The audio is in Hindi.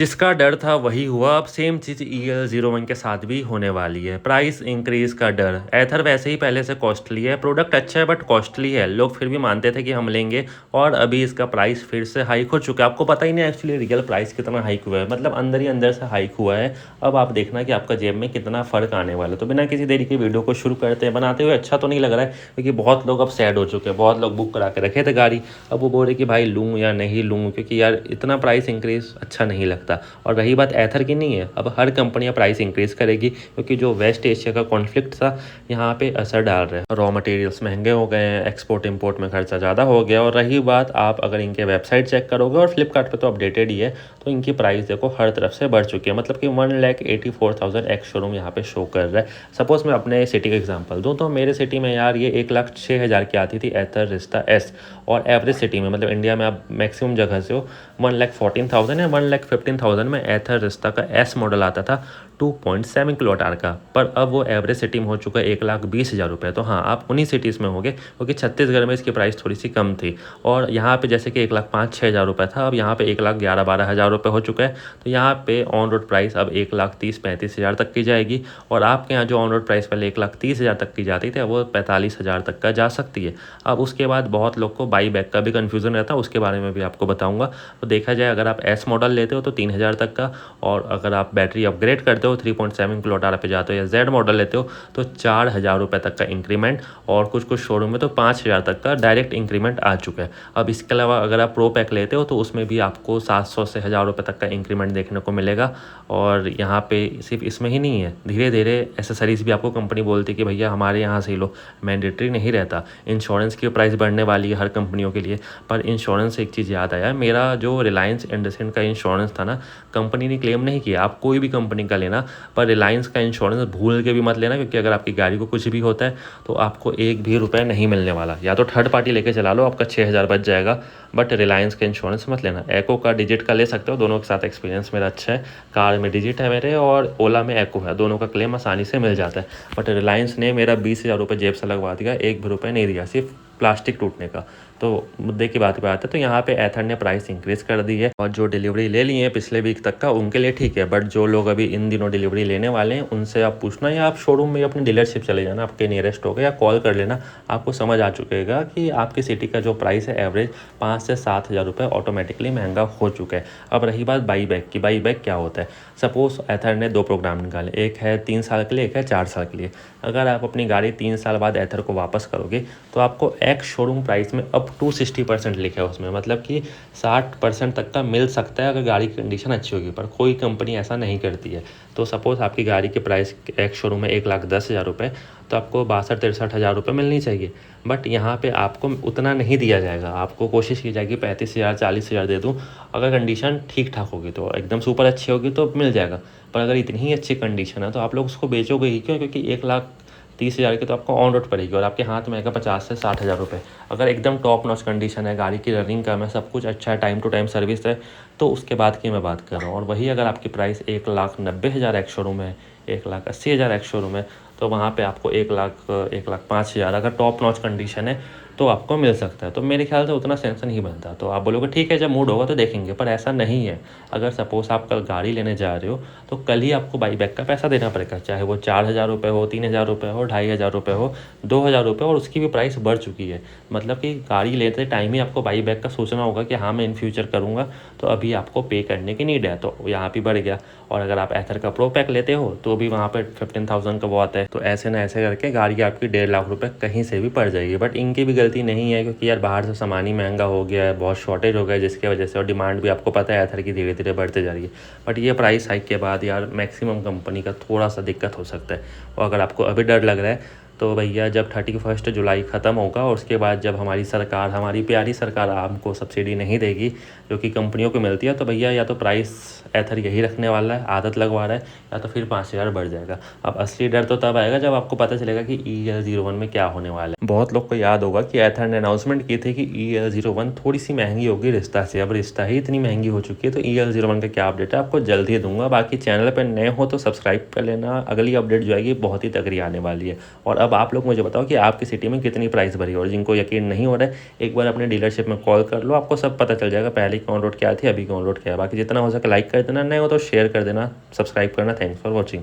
जिसका डर था वही हुआ। अब सेम चीज़ EL01 के साथ भी होने वाली है। प्राइस इंक्रीज़ का डर। एथर वैसे ही पहले से कॉस्टली है, प्रोडक्ट अच्छा है बट कॉस्टली है। लोग फिर भी मानते थे कि हम लेंगे और अभी इसका प्राइस फिर से हाइक हो चुका है। आपको पता ही नहीं एक्चुअली रियल प्राइस कितना हाइक हुआ है, मतलब अंदर ही अंदर से हाइक हुआ है। अब आप देखना कि आपका जेब में कितना फ़र्क आने वाला है। तो बिना किसी देरी के वीडियो को शुरू करते हैं। बनाते हुए अच्छा तो नहीं लग रहा है क्योंकि बहुत लोग अब सैड हो चुके हैं। बहुत लोग बुक करा के रखे थे गाड़ी, अब वो बोल रहे कि भाई लूँ या नहीं लूँ, क्योंकि यार इतना प्राइस इंक्रीज़ अच्छा नहीं लगता। और रही बात एथर की, नहीं है, अब हर कंपनियां प्राइस इंक्रीज़ करेगी क्योंकि जो वेस्ट एशिया का कॉन्फ्लिक्ट था यहाँ पे असर डाल रहा है। रॉ मटेरियल्स महंगे हो गए हैं, एक्सपोर्ट इंपोर्ट में खर्चा ज़्यादा हो गया। और रही बात, आप अगर इनके वेबसाइट चेक करोगे, और फ्लिपकार्ट पे तो अपडेटेड ही है, तो इनकी प्राइस देखो हर तरफ से बढ़ चुकी है। मतलब कि 1,84,000 एक्स शोरूम यहाँ पे शो कर रहा है। सपोज मैं अपने सिटी का एग्जांपल दूँ तो मेरे सिटी में यार ये 1,06,000 की आती थी एथर रिस्टा एस। और एवरेज सिटी में, मतलब इंडिया में आप मैक्सिमम जगह से हो, 1,14,000 या 1,15,000 में एथर रिस्टा का एस मॉडल आता था 2.7 किलोवाट आवर का। पर अब वो एवरेज सिटी में हो चुका है 1,20,000 रुपये। तो हाँ, आप उन्हीं सिटीज़ में होंगे क्योंकि छत्तीसगढ़ में इसकी प्राइस थोड़ी सी कम थी। और यहाँ पे जैसे कि 1,05,000-6,000 रुपये था, अब यहाँ पे 1,11,000-12,000 रुपये हो चुका है। तो यहाँ पे ऑन रोड प्राइस अब 1,30,000-35,000 तक की जाएगी। और आपके यहाँ जो ऑन रोड प्राइस पहले 1,30,000 तक की जाती थी, वो 45,000 तक का जा सकती है। अब उसके बाद बहुत लोग को बाई बैक का भी कन्फ्यूज़न रहता है, उसके बारे में भी आपको बताऊँगा। तो देखा जाए, अगर आप एस मॉडल लेते हो तो 3,000 तक का, और अगर आप बैटरी अपग्रेड करते हो 3.7 किलोवाट आवर पे जाते हो, या जेड मॉडल लेते हो तो 4,000 रुपये तक का इंक्रीमेंट। और कुछ कुछ शोरूम में तो 5,000 तक का डायरेक्ट इंक्रीमेंट आ चुका है। अब इसके अलावा अगर आप प्रो पैक लेते हो तो उसमें भी आपको 700 से 1,000 रुपये तक का इंक्रीमेंट देखने को मिलेगा। और यहाँ पे सिर्फ इसमें ही नहीं है, धीरे धीरे एसेसरीज़ भी आपको कंपनी बोलती है कि भैया हमारे यहाँ से ही लो, मैंडेटरी नहीं रहता। इंश्योरेंस की प्राइस बढ़ने वाली है हर कंपनियों के लिए। पर इंश्योरेंस से एक चीज़ याद आया, मेरा जो रिलायंस इंडस्इंड का इंश्योरेंस था ना, कंपनी ने क्लेम नहीं किया। आप कोई भी कंपनी का लेना, पर रिलायंस का इंश्योरेंस भूल के भी मत लेना, क्योंकि अगर आपकी गाड़ी को कुछ भी होता है तो आपको एक भी रुपये नहीं मिलने वाला। या तो थर्ड पार्टी लेके चला लो, आपका 6,000 बच जाएगा, बट रिलायंस का इंश्योरेंस मत लेना। एको का डिजिट का ले सकते हो, दोनों के साथ एक्सपीरियंस मेरा अच्छा है। कार में डिजिट है मेरे और ओला में एको है, दोनों का क्लेम आसानी से मिल जाता है। बट रिलायंस ने मेरा 20,000 रुपये जेब से लगवा दिया, एक भी रुपये नहीं दिया, सिर्फ प्लास्टिक टूटने का। तो मुद्दे की बात पे आते हैं, तो यहाँ पे एथर ने प्राइस इंक्रीज़ कर दी है। और जो डिलीवरी ले लिए हैं पिछले वीक तक का, उनके लिए ठीक है। बट जो लोग अभी इन दिनों डिलीवरी लेने वाले हैं, उनसे आप पूछना, या आप शोरूम में अपनी डीलरशिप चले जाना, आपके नियरेस्ट हो गए, या कॉल कर लेना। आपको समझ आ चुकेगा कि आपकी सिटी का जो प्राइस है एवरेज 5 से 7,000 रुपये ऑटोमेटिकली महंगा हो चुका है। अब रही बात बाई बैक की, बाई बैक क्या होता है? सपोज एथर ने 2 प्रोग्राम निकाले, एक है 3 साल के लिए, एक है 4 साल के लिए। अगर आप अपनी गाड़ी 3 साल बाद एथर को वापस करोगे तो आपको एक्स शोरूम प्राइस में अप टू 60% लिखा है उसमें, मतलब कि 60% तक का मिल सकता है अगर गाड़ी की कंडीशन अच्छी होगी। पर कोई कंपनी ऐसा नहीं करती है। तो सपोज़ आपकी गाड़ी के प्राइस एक्स शोरूम में 1,10,000 रुपये, तो आपको 62-63 हज़ार रुपये मिलनी चाहिए। बट यहाँ पे आपको उतना नहीं दिया जाएगा, आपको कोशिश की जाएगी 35,000 40,000 दे दूँ। अगर कंडीशन ठीक ठाक होगी तो, एकदम सुपर अच्छी होगी तो मिल जाएगा। पर अगर इतनी ही अच्छी कंडीशन है तो आप लोग उसको बेचोगे ही क्यों? क्योंकि 1,30,000 की तो आपको ऑन रोड पड़ेगी और आपके हाथ में आएगा 50 से 60,000 रुपये। अगर एकदम टॉप नॉच कंडीशन है, गाड़ी की रनिंग कम है, सब कुछ अच्छा है, टाइम टू टाइम सर्विस है, तो उसके बाद की मैं बात कर रहा हूँ। और वही अगर आपकी प्राइस 1,90,000 एक्स शोरूम है, 1,80,000 एक्स शोरूम है, तो वहाँ पे आपको 1,05,000 अगर टॉप नॉच कंडीशन है तो आपको मिल सकता है। तो मेरे ख्याल से उतना सेंस नहीं बनता। तो आप बोलोगे ठीक है, जब मूड होगा तो देखेंगे, पर ऐसा नहीं है। अगर सपोज़ आप कल गाड़ी लेने जा रहे हो तो कल ही आपको बाई बैक का पैसा देना पड़ेगा, चाहे वो 4,000 रुपये हो, 3,000 रुपये हो, 2,500 रुपये हो, 2,000 रुपये, और उसकी भी प्राइस बढ़ चुकी है। मतलब कि गाड़ी लेते टाइम ही आपको बाई बैक का सोचना होगा कि हाँ मैं इन फ्यूचर करूँगा, तो अभी आपको पे करने की नीड है, तो यहाँ भी बढ़ गया। और अगर आप एथर का प्रो पैक लेते हो तो भी वहाँ पर 15,000 का वो आता है। तो ऐसे ना ऐसे करके गाड़ी आपकी 1,50,000 रुपये कहीं से भी पड़ जाएगी। बट इनकी भी गलती नहीं है, क्योंकि यार बाहर से सामान ही महंगा हो गया है, बहुत शॉर्टेज हो गया है, जिसकी वजह से, और डिमांड भी आपको पता है एथर की धीरे धीरे बढ़ते जा रही है। बट ये प्राइस हाइक के बाद यार मैक्सिमम कंपनी का थोड़ा सा दिक्कत हो सकता है। और अगर आपको अभी डर लग रहा है तो भैया, जब 31 जुलाई ख़त्म होगा और उसके बाद जब हमारी सरकार, हमारी प्यारी सरकार आपको सब्सिडी नहीं देगी जो कि कंपनियों को मिलती है, तो भैया या तो प्राइस एथर यही रखने वाला है, आदत लगवा रहा है, या तो फिर 5,000 बढ़ जाएगा। अब असली डर तो तब आएगा जब आपको पता चलेगा कि EL01 में क्या होने वाला है। बहुत लोग को याद होगा कि एथर ने अनाउंसमेंट की थी कि EL01 थोड़ी सी महंगी होगी रिश्ता से। अब रिश्ता ही इतनी महंगी हो चुकी है, तो EL01 का क्या अपडेट है आपको जल्द ही दूंगा। बाकी चैनल पर नए हो तो सब्सक्राइब कर लेना, अगली अपडेट जो आएगी बहुत ही तगड़ी आने वाली है। और अब आप लोग मुझे बताओ कि आपकी सिटी में कितनी प्राइस भरी है, और जिनको यकीन नहीं हो रहा है एक बार अपने डीलरशिप में कॉल कर लो, आपको सब पता चल जाएगा, पहले की ऑन रोड क्या थी, अभी की ऑन रोड क्या है। बाकी जितना हो सके लाइक कर कर देना, नए हो तो शेयर कर देना, सब्सक्राइब करना। Thanks for watching.